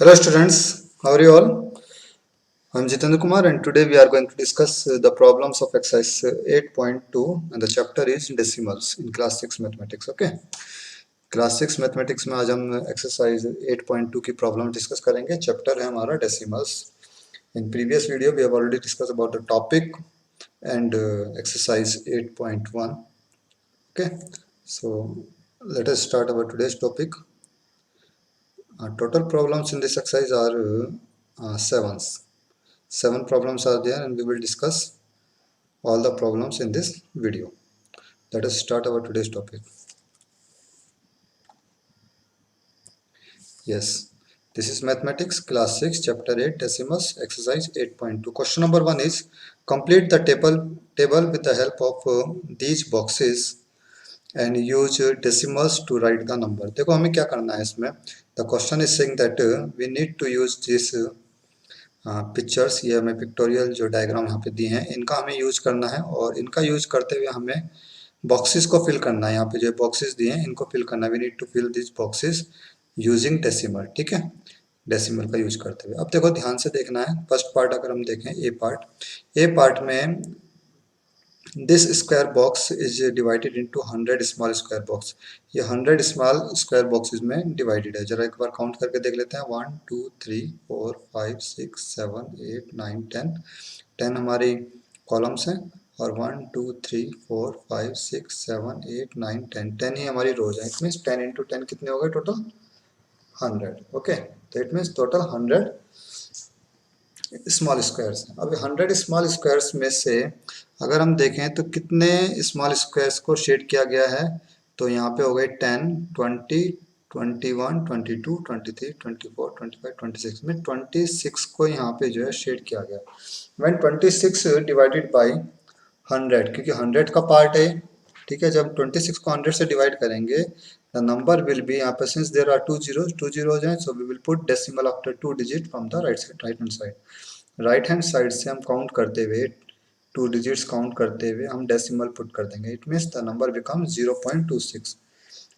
Hello students, how are you all? I'm Jitendra Kumar and today we are going to discuss the problems of exercise 8.2 and the chapter is decimals in class 6 mathematics. Okay, class 6 mathematics में आज हम exercise 8.2 की problem discuss करेंगे. Chapter है हमारा decimals. In previous video we have already discussed about the topic and exercise 8.1. Okay, so let us start our today's topic. Total problems in this exercise are 7. 7 problems are there and we will discuss all the problems in this video. Let us start our today's topic. Yes, this is mathematics class 6 chapter 8 decimals exercise 8.2. Question number 1 is complete the table with the help of these boxes and use decimals to write the number. देखो हमें क्या करना है इसमें. The question is saying that we need to use this pictures, ये हमें pictorial जो diagram यहाँ पे दिए हैं इनका हमें यूज करना है और इनका यूज करते हुए हमें बॉक्सेस को फिल करना है. यहाँ पे जो बॉक्सेस दिए हैं इनको फिल करना है. We need to fill this boxes using decimal. ठीक है, डेसिमल का यूज करते हुए. अब देखो ध्यान से देखना है. फर्स्ट पार्ट अगर हम देखें ए पार्ट में this square box is divided into 100 small square box. ये 100 स्मॉल स्क्वायर बॉक्सेस में डिवाइडेड है. जरा एक बार काउंट करके देख लेते हैं. 1 2 3 4 5 6 7 8 9 10. 10 हमारी कॉलम्स हैं और 1 2 3 4 5 6 7 8 9 10. 10 ही हमारी रोज है. इट मीन्स 10 इंटू 10 कितने हो गए टोटल? 100. ओके, तो it means total 100 small squares. अब 100 स्मॉल स्क्वायर्स में से अगर हम देखें तो कितने स्मॉल स्क्वायर्स को शेड किया गया है, तो यहाँ पे हो गए 10 20 21 22 23 24 25 26 में 26 को यहाँ पे जो है शेड किया गया. व्हेन 26 डिवाइडेड बाय 100, क्योंकि 100 का पार्ट है. ठीक है, जब 26 को 100 से डिवाइड करेंगे द नंबर विल बी, यहाँ पे since there are two zeros हैं so we will put decimal after 2 digit from the right hand side. Right hand side से हम काउंट करते हुए 2 डिजिट्स काउंट करते हुए हम डेसिमल पुट कर देंगे. It means the number become 0.26.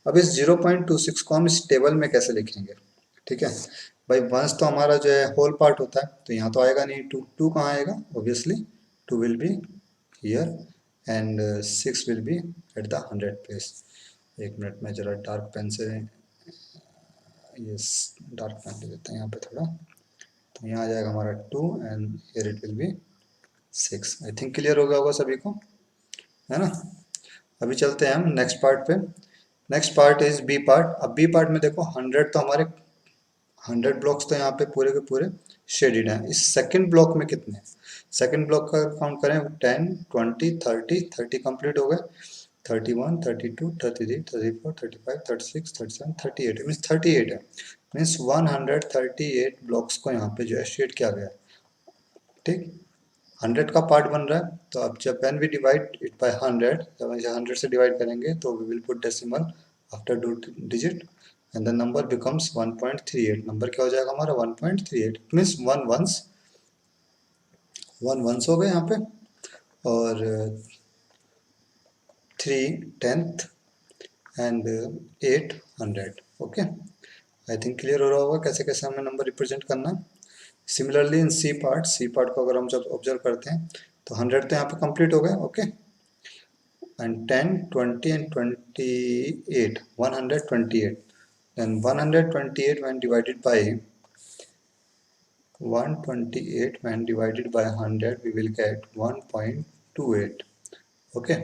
अब इस 0.26 को हम इस टेबल में कैसे लिखेंगे? ठीक है भाई, वंस तो हमारा जो है होल पार्ट होता है तो यहाँ तो आएगा नहीं. टू कहाँ आएगा? Obviously 2 will be here and 6 will be at the 100 place. एक मिनट में जरा डार्क पेन से यस डार्क पेन ले लेते हैं यहाँ पे थोड़ा. तो यहाँ आ जाएगा हमारा 2 and here it will be 6. I think clear हो गया होगा सभी को, है ना. अभी चलते हैं हम नेक्स्ट पार्ट पे. Next part is B part. अब बी पार्ट में देखो 100 तो हमारे 100 ब्लॉक्स तो यहाँ पे पूरे के पूरे शेडेड हैं. इस सेकंड ब्लॉक में कितने? सेकंड ब्लॉक का काउंट करें 10 20 30 30 कंप्लीट हो गए. 31 32 33 34 35 36 37 38 मीन्स 38 है. मीन्स 138 ब्लॉक्स को यहाँ पे जो है शेड किया गया. ठीक, 100 का पार्ट बन रहा है. तो अब जब when we divide it by 100, जब 100 से डिवाइड करेंगे तो we will put decimal after 2 digit and the number becomes 1.38. Number क्या हो जाएगा हमारा? 1.38. मीन्स 1 वंस हो गए यहाँ पे और 3 10th and 8 100. Okay, I think clear हो रहा होगा कैसे कैसे हमें नंबर रिप्रेजेंट करना है. सिमिलरली इन सी पार्ट को अगर हम जब ऑब्जर्व करते हैं तो 100 तो यहाँ पे कंप्लीट हो गए. Okay, and 10 20 and 28 128. Then 128 when divided by 128 when divided by 100 we will get 1.28. Okay,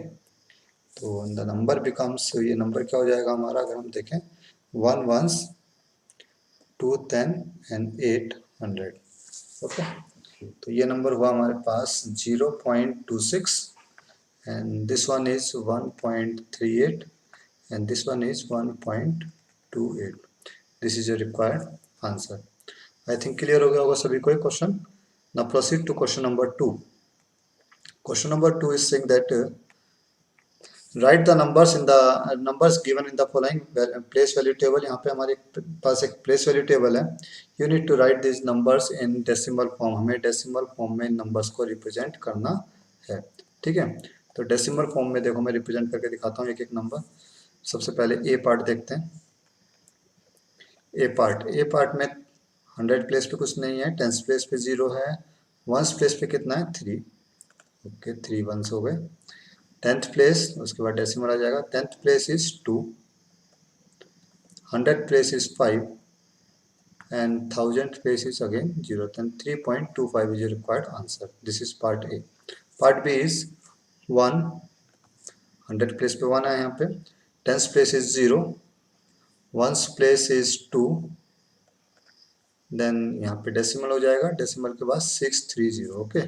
तो द नंबर बिकम्स, ये नंबर क्या हो जाएगा हमारा अगर हम देखें 1 वंस 2 10 एंड 8 100. ओके, तो ये नंबर हुआ हमारे पास 0.26 and this one is 1.38 and this one is 1.28. this is a required answer. I think clear हो गया होगा सभी को question. now proceed to question number 2. question number 2 is saying that write the numbers in the numbers given in the following place value table. यहाँ पे हमारे पास एक place value table है. you need to write these numbers in decimal form. हमें decimal form में numbers को represent करना है. ठीक है, तो डेसिमल फॉर्म में देखो मैं रिप्रेजेंट करके दिखाता हूँ एक एक नंबर. सबसे पहले ए पार्ट देखते हैं. ए पार्ट में 100 प्लेस पे कुछ नहीं है, 10 प्लेस पे 0 है, 1 प्लेस पे कितना है 3, ओके 3 1s हो गए। 10th प्लेस, उसके बाद डेसिमल आ जाएगा, 10th place is 2, 100 place is 5 and 1000th place is again 0. Then 3.25 is your required answer. This is part A. Part B is 1, 100 place पे 1 है यहाँ पे, 10th place is 0, 1st place is 2, then यहाँ पे decimal हो जाएगा, decimal के बाद 630, ओके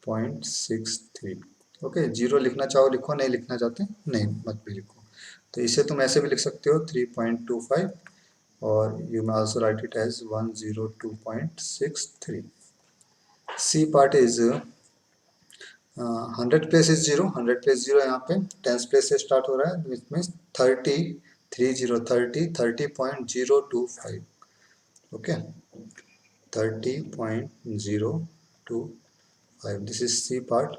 0.63, ओके 0 लिखना चाहो लिखो, नहीं लिखना चाहते नहीं मत भी लिखो। तो इसे तुम ऐसे भी लिख सकते हो 3.25 और you may also write it as 102.63. C part is 100 place is 0, 100 place 0 यहाँ पे, 10th place से start हो रहा है, which means 30.025, okay 30.025. This is C part.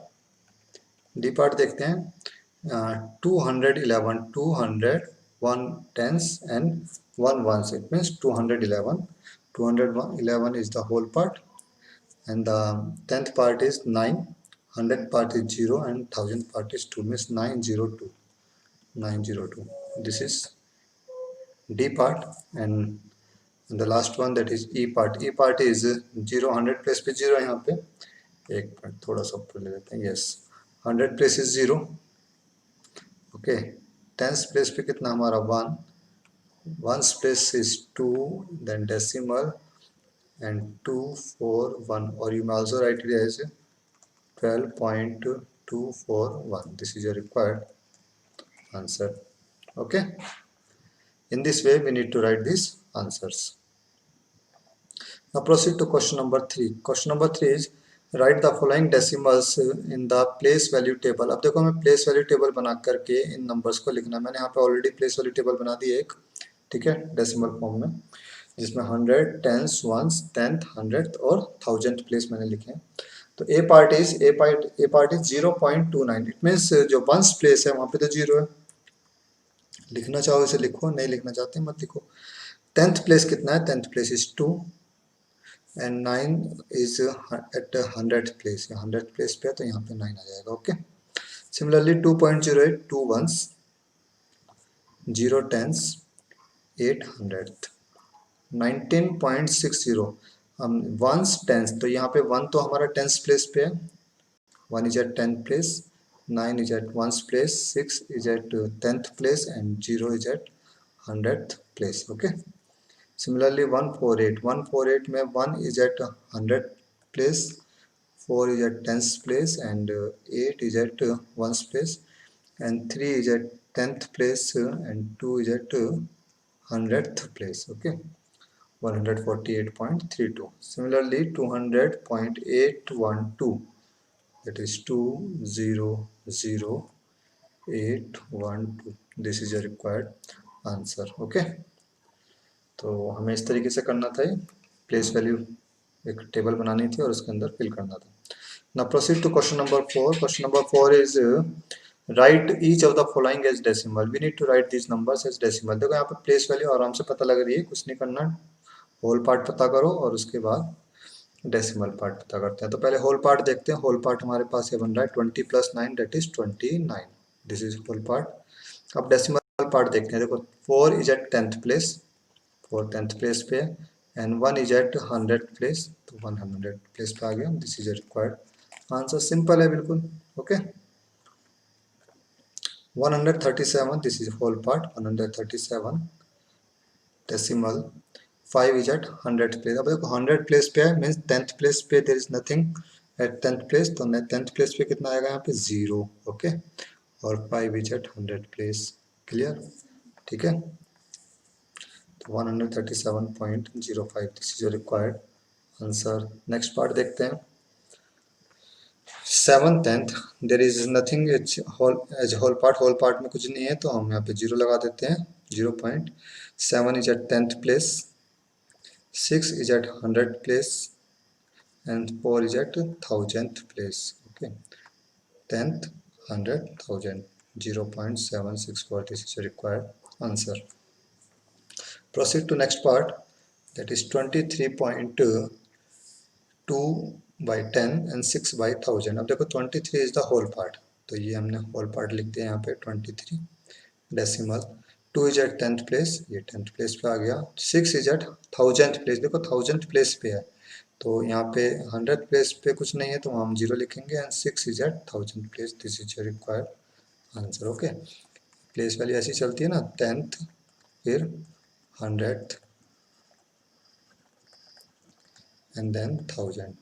D part देखते हैं, 211, 200, 1 tens and 1 ones, it means 211, 211 is the whole part, and the 10th part is 9, 100th part is 0 and 1000th part is 2, means 902, 902. This is D part, and the last one that is E part. E part is 0, 100 place पे 0 यहाँ पे, एक minute थोड़ा सा ऊपर ले लेते हैं, yes 100 place is 0, okay 10th place पे कितना हमारा 1, 1's place is 2, then decimal and 241, or you may also write it as 12.241. This is your required answer, okay. In this way we need to write these answers. Now proceed to question number 3. Question number 3 is write the following decimals in the place value table. अब देखो हमें place value table बना करके इन numbers को लिखना है। मैंने यहाँ पे already place value table बना दी एक, ठीक है, decimal form में, जिसमें 100, tens, ones, tenth, 100th और 1000th place मैंने लिखे हैं। तो A part is 0.29. It means जो ones place है वहाँ पे तो 0 है, लिखना चाहो इसे लिखो, नहीं लिखना चाहते मत लिखो। 10th place कितना है, 10th place is 2 and 9 is at 100th place, 100th place पे है तो यहाँ पे 9 आ जाएगा, okay. Similarly 2.08, 2 ones, 0 tens, 8 100th, 19.60 हम ones tens, तो यहाँ पे 1 तो हमारा 10th place पे है, 1 is at 10th place, 9 is at 1st place, 6 is at 10th place and 0 is at 100th place, okay. Similarly 148 में 1 is at 100th place, 4 is at 10th place and 8 is at 1st place and 3 is at 10th place and 2 is at 100th place, okay 148.32. Similarly 200.812, that is 200.812. This is your required answer, okay. तो हमें इस तरीके से करना था, place value एक table बनानी थी और उसके अंदर फिल करना था। Now proceed to question number 4. Question number 4 is write each of the following as decimal. We need to write these numbers as decimal. देखो यहाँ पे प्लेस वैल्यू आराम से पता लग रही है, कुछ नहीं करना, होल पार्ट पता करो और उसके बाद डेसिमल पार्ट पता करते हैं। तो पहले होल पार्ट देखते हैं। होल पार्ट हमारे पास ये बन रहा है 20 + 9 that is 29, this is whole part. अब डेसिमल पार्ट देखते हैं। देखो 4 is eight 10th place, 4 10th place पे है and 1 is eight 100th place, तो 100th प्लेस पे आ गया। This is required answer, simple है बिल्कुल, ओके। 137, this is whole part 137 decimal. 5 is at 100th place. अब देखो 100th place पे है, मीन्स 10th place पे there is nothing at 10th place, तो 10th place पे कितना आएगा यहाँ पे 0, ओके। और 5 is at 100th place, clear, ठीक है। तो 137.05, this is required answer. Next part देखते हैं। 7th 10th there is nothing as whole part, whole part में कुछ नहीं है तो हम यहाँ पे 0 लगा देते हैं, 0.7 is at 10th place, 6 is at 100th place and 4 is at 1000th place, okay 10th 100 1000, 0.764, this is a required answer. Proceed to next part. That is 23.2/10 and 6/1000। अब देखो 23 इज द होल पार्ट, तो ये हमने whole part लिख दिया यहाँ पे 23 decimal. 2 is eight 10th place, ये 10th प्लेस पे आ गया। 6 इज एट 1000th प्लेस, देखो 1000th प्लेस पे है, तो यहाँ पे 100th प्लेस पे कुछ नहीं है तो हम 0 लिखेंगे, and 6 is at 1000th place, this is your required answer. Okay, place value ऐसी चलती है ना, 10th फिर 100th एंड देन 1000।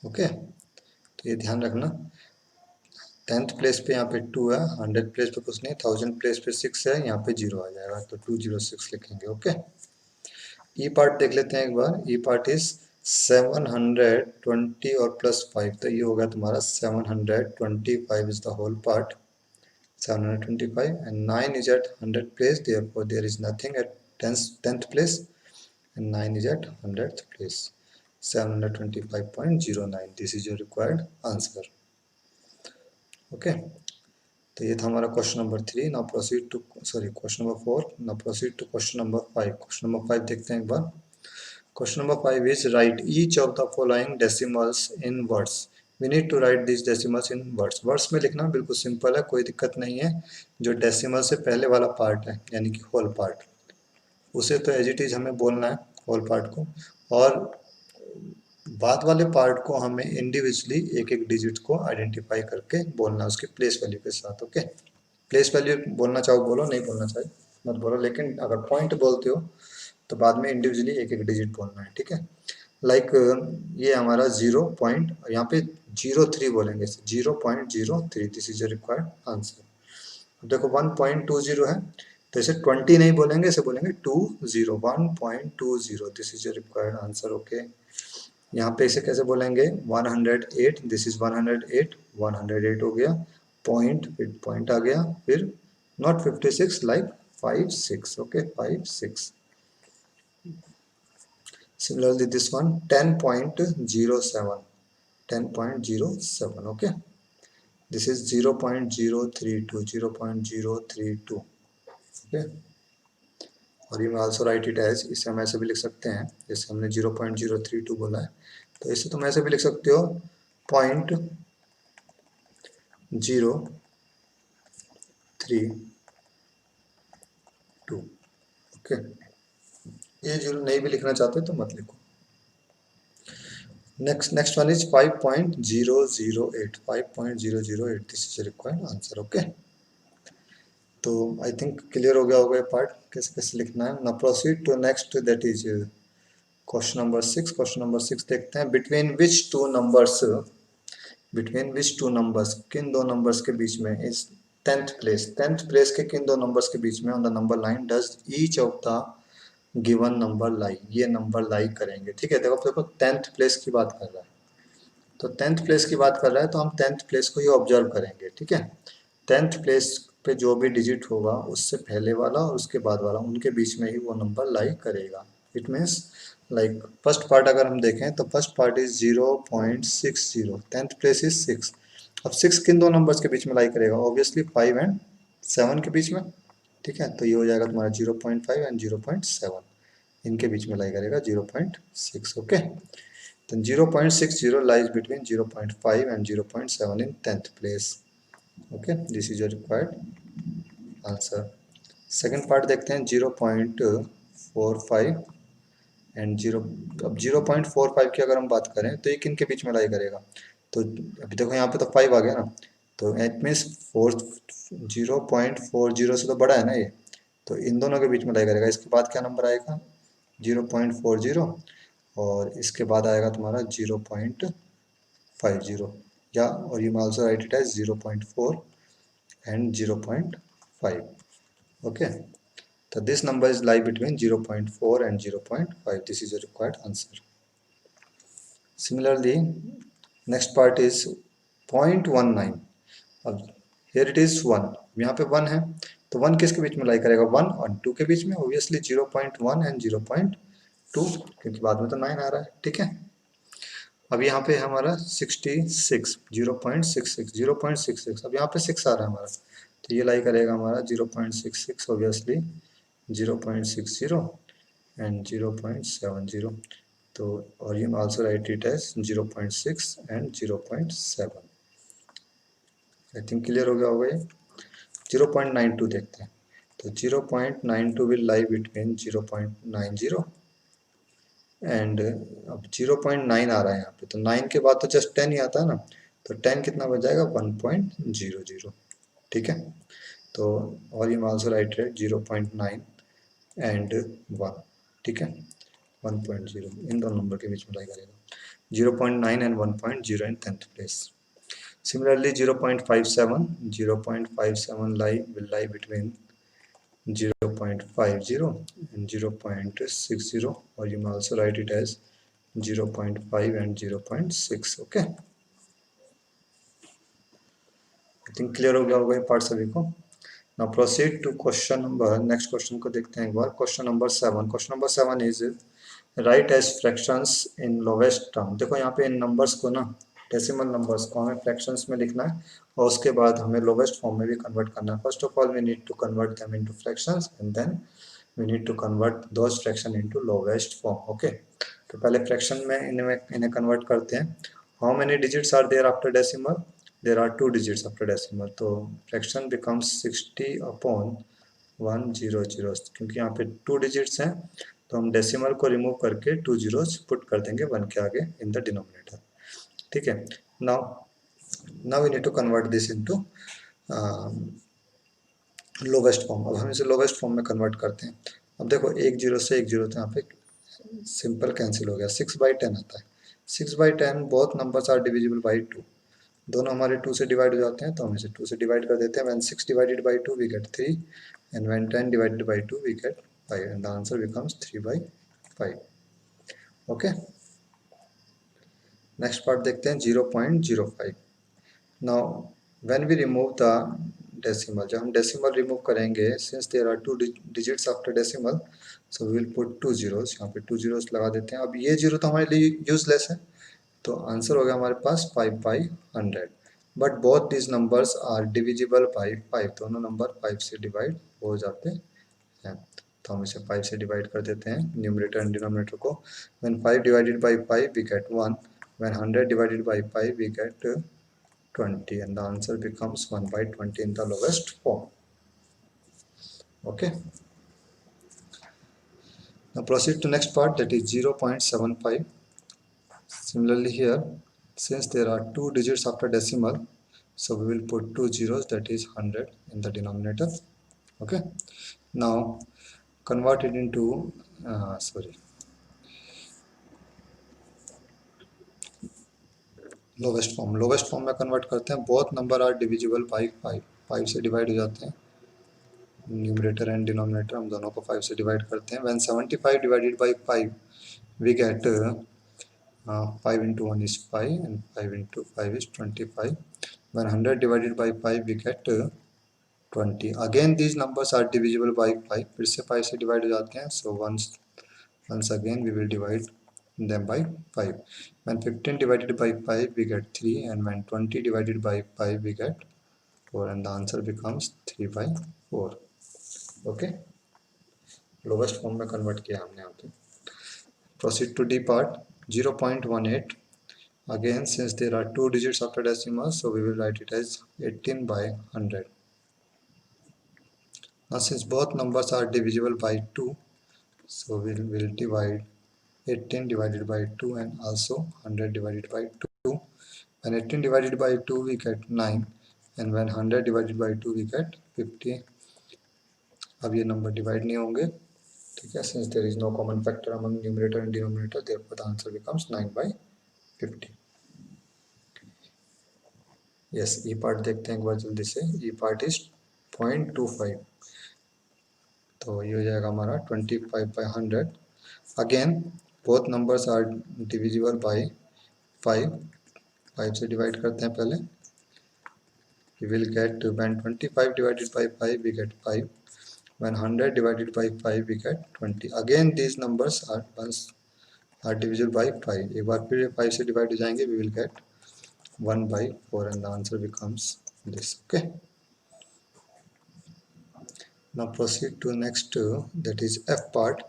ओके, तो ये ध्यान रखना, 10th प्लेस पे यहाँ पे 2 है, 100th प्लेस पे कुछ नहीं, 1000 प्लेस पे 6 है, यहाँ पे 0 आ जाएगा, तो 206 लिखेंगे। ओके, ई पार्ट देख लेते हैं एक बार। ई पार्ट इज 720 और +5, तो ये होगा तुम्हारा 725 is the whole part, 725, and 9 is at 100th place, therefore there is nothing at 10th place, and 9 is at 100th place, 725.09, this is your required answer। okay, तो ये था हमारा question number 3। Now proceed to, sorry, question number 4। Now proceed to question number 5। Question number 5 देखते हैं एक बार। Question number 5 is write each of the following decimals in words. We need to write this decimals in words. Words में लिखना बिल्कुल simple है, कोई दिक्कत नहीं है। जो डेसिमल से पहले वाला पार्ट है, यानी कि होल पार्ट, उसे तो एज इट इज हमें बोलना है, होल पार्ट को, और बाद वाले पार्ट को हमें इंडिविजुअली एक एक डिजिट को आइडेंटिफाई करके बोलना है उसके प्लेस वैल्यू के साथ। ओके, प्लेस वैल्यू बोलना चाहो बोलो, नहीं बोलना चाहे मत बोलो, लेकिन अगर पॉइंट बोलते हो तो बाद में इंडिविजुअली एक एक डिजिट बोलना है, ठीक है। लाइक ये हमारा 0 पॉइंट, यहाँ पे 03 बोलेंगे, 0.03, दिस इज रिक्वायर्ड आंसर। देखो 1.20 है, तो इसे 20 नहीं बोलेंगे, इसे बोलेंगे 20, 1.20, this is required answer. Okay, यहाँ पे इसे कैसे बोलेंगे, 108, दिस इज 108, 108 हो गया, पॉइंट, फिर पॉइंट आ गया, फिर not 56, like 56। Okay, 56। Similarly, this one 10.07, 10.07. Okay, this is 0.032, 0.032. Okay, और ये मैं also write it as, इसे हम ऐसे भी लिख सकते हैं, जैसे हमने 0.032 बोला है, तो इसे तुम ऐसे भी लिख सकते हो, 0.032। ओके, ये जो नहीं भी लिखना चाहते तो मत लिखो। Next one is 5.008, 5.008, this is required answer। Okay, तो आई थिंक क्लियर हो गया होगा ये पार्ट, कैसे कैसे लिखना है। Now proceed to next, that is question number 6। Question number 6 देखते हैं। Between which two numbers, between which two numbers, किन दो नंबर्स के बीच में, is 10th place, 10th place के किन दो नंबर्स के बीच में, on the number line does each of the given number lie, ये नंबर लाई करेंगे। ठीक है, देखो देखो 10th प्लेस की बात कर रहा है, तो 10th प्लेस की बात कर रहा है, तो हम 10th प्लेस को ही ऑब्जर्व करेंगे। ठीक है, 10th प्लेस पे जो भी डिजिट होगा उससे पहले वाला और उसके बाद वाला, उनके बीच में ही वो नंबर लाई करेगा। It means like first part अगर हम देखें तो first part is 0.60, 10th place is 6। अब 6 किन दो नंबर्स के बीच में लाई करेगा, ऑब्वियसली 5 एंड 7 के बीच में। ठीक है, तो ये हो जाएगा तुम्हारा 0.5 एंड 0.7, इनके बीच में लाई करेगा 0.6। Okay, then 0.60 lies between 0.5 and 0.7 in 10th place। okay, this is your required answer। Second part देखते हैं, 0.45 एंड 0। अब 0.45 की अगर हम बात करें तो ये किन के बीच में लाई करेगा, तो अभी देखो यहाँ पे तो 5 आ गया ना, तो इट मीन्स 0.40 से तो बड़ा है ना ये, तो इन दोनों के बीच में लाई करेगा। इसके बाद क्या नंबर आएगा, 0.40, और इसके बाद आएगा तुम्हारा 0.50, या और you also write it as 0.4 and 0.5। Okay, तो this number is lie between 0.4 and 0.5, this is your required answer. Similarly next part is 0.19। अब हियर इट इज 1, यहाँ पे 1 है, तो 1 किसके बीच में लाई करेगा, 1 और 2 के बीच में, ऑब्वियसली 0.1 एंड 0.2, क्योंकि बाद में तो 9 आ रहा है। ठीक है, अब यहाँ पे हमारा 66, 0.66, 0.66, अब यहाँ पे 6 आ रहा है हमारा, तो ये लाई करेगा हमारा 0.66 ऑब्वियसली, 0.60 and 0.70. तो और you also write it as 0.6 and 0.7. I think clear हो गया होगा ये। 0.92 देखते हैं। तो 0.92 will lie between 0.90 एंड अब 0.9 आ रहा है यहाँ पे, तो 9 के बाद तो जस्ट 10 ही आता है ना, तो 10 कितना बच जाएगा 1.00। ठीक है, तो और ये आल्सो राइट है 0.9 एंड 1। ठीक है, 1.0 इन दोनों नंबर के बीच में लाई करेगा, 0.9 and 1.0 in 10th place. Similarly 0.57 lie between 0.50 and 0.60, or you may also write it as 0.5 and 0.6. Okay, I think clear हो गया होगा ये पार्ट सभी को। Now proceed to question number, next question को देखते हैं एक बार। Question number 7. Question number 7 is write as fractions in lowest term. देखो यहाँ पे इन नंबर्स को ना, डेसिमल नंबर्स को हमें फ्रैक्शंस में लिखना है और उसके बाद हमें लोवेस्ट फॉर्म में भी कन्वर्ट करना है। First of all we need to convert them into fractions and then we need to convert those fraction into lowest form. Okay, तो पहले फ्रैक्शन में इन्हें कन्वर्ट करते हैं। How many digits are there after decimal? There are 2 digits after decimal, तो fraction becomes 60/100, क्योंकि यहाँ पे 2 डिजिट्स हैं तो हम डेसिमल को रिमूव करके 2 जीरोस पुट कर देंगे 1 के आगे इन द डिनोमिनेटर। ठीक है, now we need to convert this into lowest form. अब हम इसे लोवेस्ट फॉर्म में कन्वर्ट करते हैं। अब देखो एक जीरो से एक जीरो, तो यहाँ पे सिंपल कैंसिल हो गया, 6/10 आता है। 6/10 both numbers are divisible by 2, दोनों हमारे 2 से डिवाइड हो जाते हैं, तो हम इसे 2 से डिवाइड कर देते हैं। When 6 divided by 2 we get 3 and when 10 divided by 2 we get 5 and the answer becomes 3/5। Okay, next part देखते हैं 0.05। Now when we remove the decimal, जब हम डेसिमल रिमूव करेंगे, since there are 2 digits after decimal, so we will put 2 zeros, यहाँ पे 2 zeros लगा देते हैं। अब ये जीरो तो हमारे लिए यूजलेस है, तो आंसर हो गया हमारे पास 5/100। But both this numbers are divisible by 5, दोनों नंबर 5 से डिवाइड हो जाते हैं, तो हम इसे 5 से डिवाइड कर देते हैं न्यूमरेटर एंड डिनोमिनेटर को। When 5 divided by 5 we get 1, when 100 divided by 5 we get 20 and the answer becomes 1/20 in the lowest form. Okay, now proceed to next part, that is 0.75. Similarly here, since there are 2 digits after decimal, so we will put 2 zeros, that is 100 in the denominator. Okay, now convert it into lowest form. Lowest form में convert करते हैं। Both number are divisible by 5, 5 से divide हो जाते हैं, numerator and denominator हम दोनों को 5 से डिवाइड करते हैं। When 75 divided by 5 we get 5 into 1 is 5 and 5 into 5 is 25. When 100 divided by 5 we get 20. Again these numbers are divisible by 5, फिर से 5 से डिवाइड हो जाते हैं, so once again we will divide them by 5. When 15 divided by 5 we get 3 and when 20 divided by 5 we get 4 and the answer becomes 3/4. Okay, lowest form में convert किया हमने यहाँ पे। Proceed to D part, 0.18. Again since there are 2 digits after decimal, so we will write it as 18/100. Now since both numbers are divisible by 2, so we will divide 18 divided by 2 and also 100 divided by 2. When 18 divided by 2 we get 9 and when 100 divided by 2 we get 50. अब ये number divide नहीं होंगे, ठीक है, since there is no common factor among numerator and denominator, therefore the answer becomes 9/50. yes, E part देखते हैं एक बार जल्दी से। E part is 0.25, तो ये हो जाएगा हमारा 25/100। Again both numbers are divisible by 5, 5 से डिवाइड करते हैं पहले। we will get when 25 divided by 5 we get 5, when 100 divided by 5 we get 20. again these numbers are divisible by 5, एक बार फिर 5 से डिवाइड हो जाएंगे, we will get 1/4 and the answer becomes this. Okay, Now proceed to next, that is F part.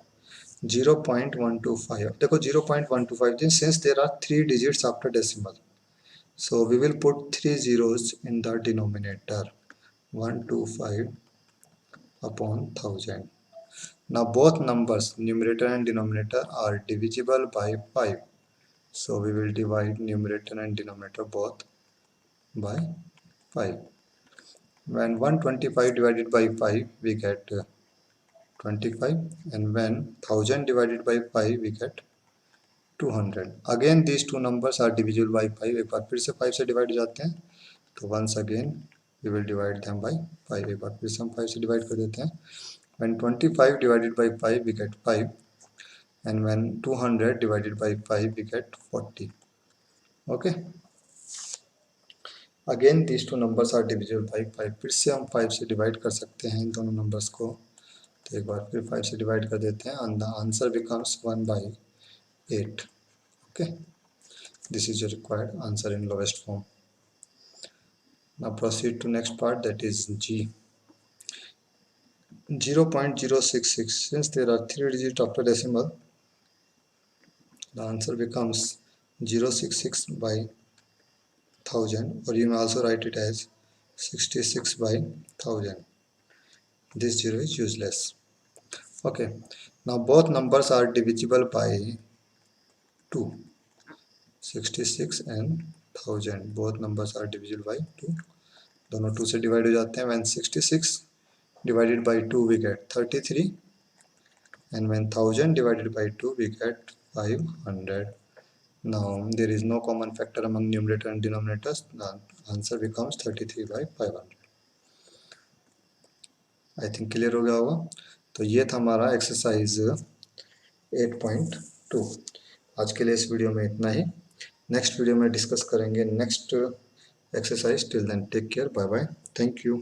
0.125, देखो 0.125, since there are 3 digits after decimal, so we will put 3 zeros in the denominator. 125 upon 1000. Now both numbers, numerator and denominator, are divisible by 5, so we will divide numerator and denominator both by 5. When 125 divided by 5, we get 25, and when 1000 divided by 5, we get 200. Again these two numbers are divisible by 5. एक बार फिर से 5 से divide हो जाते हैं, तो once again we will divide them by 5. एक बार फिर से हम 5 से डिवाइड कर देते हैं. When 25 divided by 5, we get 5, and when 200 divided by 5, we get 40. Okay. Again these two numbers are divisible by 5. फिर से हम 5 से डिवाइड कर सकते हैं इन दोनों नंबर्स को, तो एक बार फिर 5 से डिवाइड कर देते हैं, and the answer becomes 1/8. Okay, this is your required answer in lowest form. Now proceed to next part, that is G. 0.066, since there are 3 digits after decimal, the answer becomes 066 by 1000, or you may also write it as 66 by 1000. This 0 is useless. Okay, now both numbers are divisible by 2. 66 and 1000, both numbers are divisible by 2. दोनों 2 से divide हो जाते हैं. When 66 divided by 2, we get 33, and when 1000 divided by 2, we get 500. Now there is no common factor among numerator and denominators. The answer becomes 33 by 500. I think clear हो गया होगा. तो ये था हमारा एक्सरसाइज 8.2. आज के लिए इस वीडियो में इतना ही. नेक्स्ट वीडियो में डिस्कस करेंगे next exercise. Till then take care, bye bye, thank you.